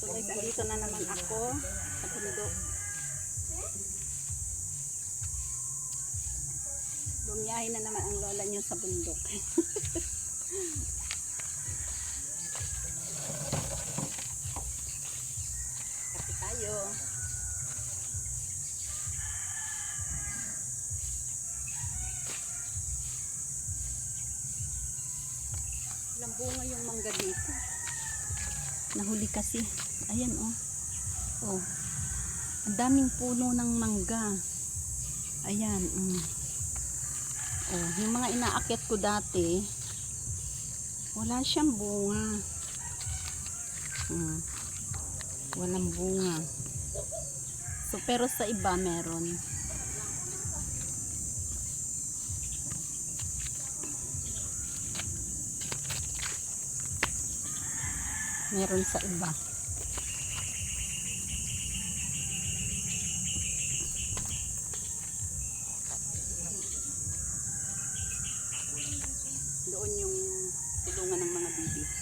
Guys, andito na naman ako sa bundok. Bumiyahe na naman ang lola nyo sa bundok. Kape tayo. Ilang bunga yung mangga dito. Nahuli kasi. Ayan oh. Oh. Ang daming puno ng mangga. Ayan. Oh, yung mga inaakyat ko dati, wala siyang bunga. Walang bunga. So, pero sa iba meron. Meron sa iba. Doon yung tulungan ng mga bibi.